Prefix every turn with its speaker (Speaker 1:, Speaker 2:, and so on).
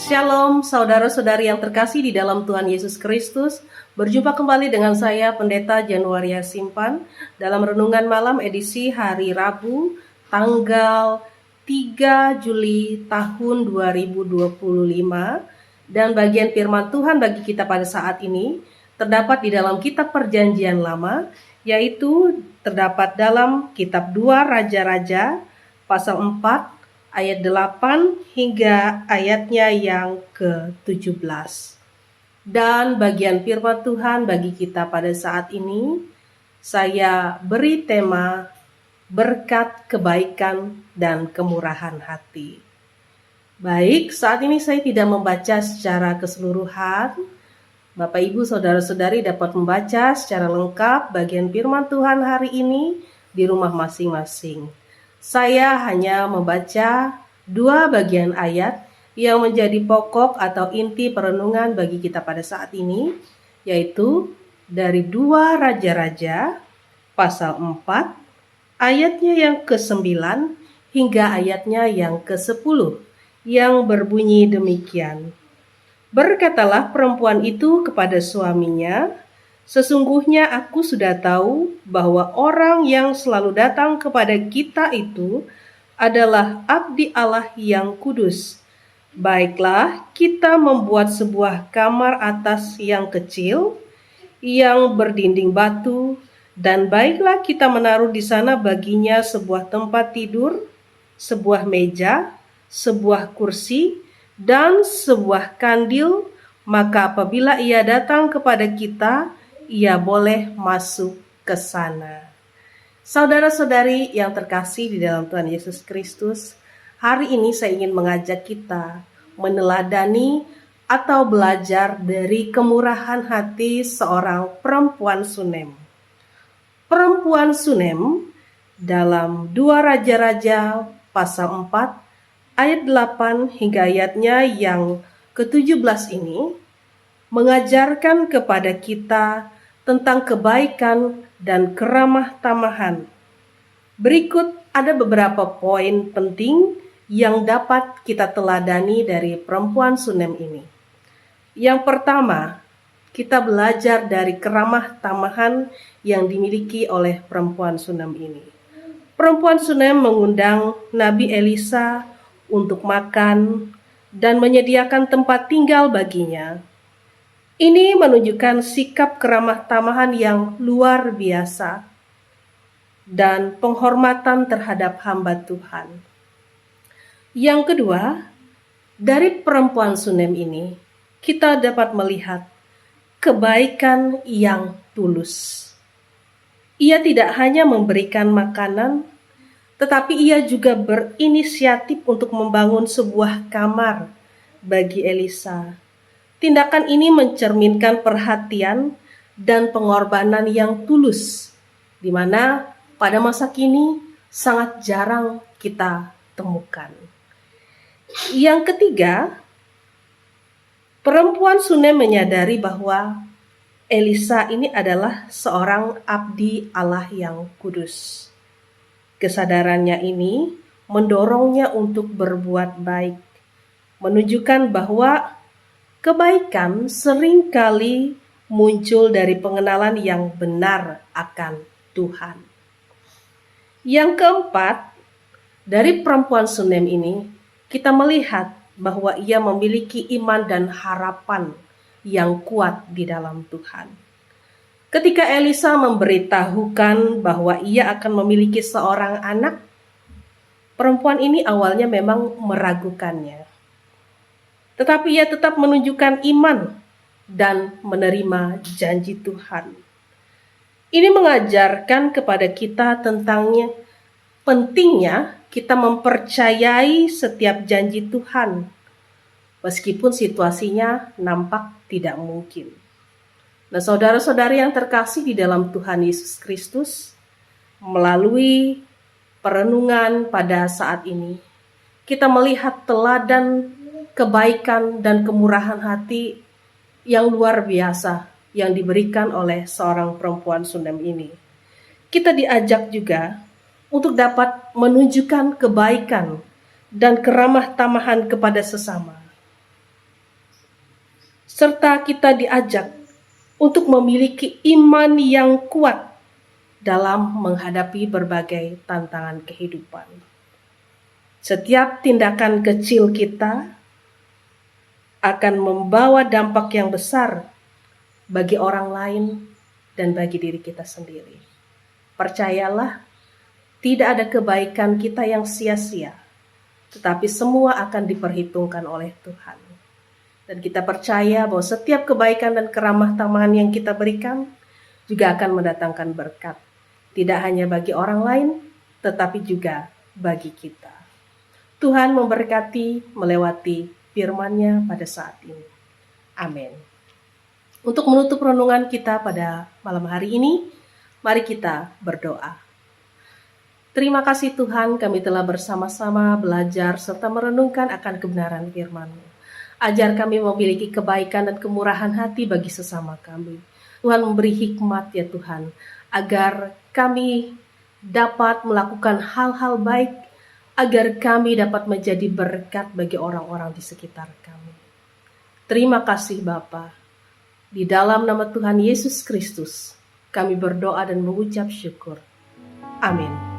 Speaker 1: Shalom saudara-saudari yang terkasih di dalam Tuhan Yesus Kristus. Berjumpa kembali dengan saya Pendeta Januaria Simpan dalam Renungan Malam edisi hari Rabu tanggal 3 Juli tahun 2025. Dan bagian firman Tuhan bagi kita pada saat ini terdapat di dalam kitab Perjanjian Lama, yaitu terdapat dalam kitab 2 Raja-Raja pasal 4 ayat 8 hingga ayatnya yang ke-17. Dan bagian firman Tuhan bagi kita pada saat ini, saya beri tema berkat kebaikan dan kemurahan hati. Baik, saat ini saya tidak membaca secara keseluruhan. Bapak, Ibu, Saudara-saudari dapat membaca secara lengkap bagian firman Tuhan hari ini di rumah masing-masing. Saya hanya membaca 2 bagian ayat yang menjadi pokok atau inti perenungan bagi kita pada saat ini, yaitu dari 2 Raja-Raja pasal 4 ayatnya yang ke-9 hingga ayatnya yang ke-10 yang berbunyi demikian. Berkatalah perempuan itu kepada suaminya, "Sesungguhnya aku sudah tahu bahwa orang yang selalu datang kepada kita itu adalah abdi Allah yang kudus. Baiklah, kita membuat sebuah kamar atas yang kecil, yang berdinding batu, dan baiklah kita menaruh di sana baginya sebuah tempat tidur, sebuah meja, sebuah kursi, dan sebuah kandil, maka apabila ia datang kepada kita, ia boleh masuk ke sana." Saudara-saudari yang terkasih di dalam Tuhan Yesus Kristus, hari ini saya ingin mengajak kita meneladani atau belajar dari kemurahan hati seorang perempuan Sunem. Perempuan Sunem dalam 2 Raja-Raja pasal 4 ayat 8 hingga ayatnya yang ke-17 ini mengajarkan kepada kita tentang kebaikan dan keramah tamahan. Berikut ada beberapa poin penting yang dapat kita teladani dari perempuan Sunem ini. Yang pertama, kita belajar dari keramah tamahan yang dimiliki oleh perempuan Sunem ini. Perempuan Sunem mengundang Nabi Elisa untuk makan dan menyediakan tempat tinggal baginya. Ini menunjukkan sikap keramah tamahan yang luar biasa dan penghormatan terhadap hamba Tuhan. Yang kedua, dari perempuan Sunem ini kita dapat melihat kebaikan yang tulus. Ia tidak hanya memberikan makanan, tetapi ia juga berinisiatif untuk membangun sebuah kamar bagi Elisa. Tindakan ini mencerminkan perhatian dan pengorbanan yang tulus, di mana pada masa kini sangat jarang kita temukan. Yang ketiga, perempuan Sunem menyadari bahwa Elisa ini adalah seorang abdi Allah yang kudus. Kesadarannya ini mendorongnya untuk berbuat baik, menunjukkan bahwa kebaikan seringkali muncul dari pengenalan yang benar akan Tuhan. Yang keempat, dari perempuan Sunem ini, kita melihat bahwa ia memiliki iman dan harapan yang kuat di dalam Tuhan. Ketika Elisa memberitahukan bahwa ia akan memiliki seorang anak, perempuan ini awalnya memang meragukannya. Tetapi ia tetap menunjukkan iman dan menerima janji Tuhan. Ini mengajarkan kepada kita tentang pentingnya kita mempercayai setiap janji Tuhan, meskipun situasinya nampak tidak mungkin. Nah, saudara-saudari yang terkasih di dalam Tuhan Yesus Kristus, melalui perenungan pada saat ini, kita melihat teladan kebaikan dan kemurahan hati yang luar biasa yang diberikan oleh seorang perempuan Sunem ini. Kita diajak juga untuk dapat menunjukkan kebaikan dan keramah tamahan kepada sesama. serta kita diajak untuk memiliki iman yang kuat dalam menghadapi berbagai tantangan kehidupan. Setiap tindakan kecil kita akan membawa dampak yang besar bagi orang lain dan bagi diri kita sendiri. Percayalah, tidak ada kebaikan kita yang sia-sia, tetapi semua akan diperhitungkan oleh Tuhan. Dan kita percaya bahwa setiap kebaikan dan keramah tamahan yang kita berikan juga akan mendatangkan berkat. Tidak hanya bagi orang lain, tetapi juga bagi kita. Tuhan memberkati melewati firman-Nya pada saat ini. Amin. Untuk menutup renungan kita pada malam hari ini, mari kita berdoa. Terima kasih Tuhan, kami telah bersama-sama belajar serta merenungkan akan kebenaran firman-Mu. Ajar kami memiliki kebaikan dan kemurahan hati bagi sesama kami. Tuhan memberi hikmat ya Tuhan, agar kami dapat melakukan hal-hal baik, agar kami dapat menjadi berkat bagi orang-orang di sekitar kami. Terima kasih Bapa. Di dalam nama Tuhan Yesus Kristus, kami berdoa dan mengucap syukur. Amin.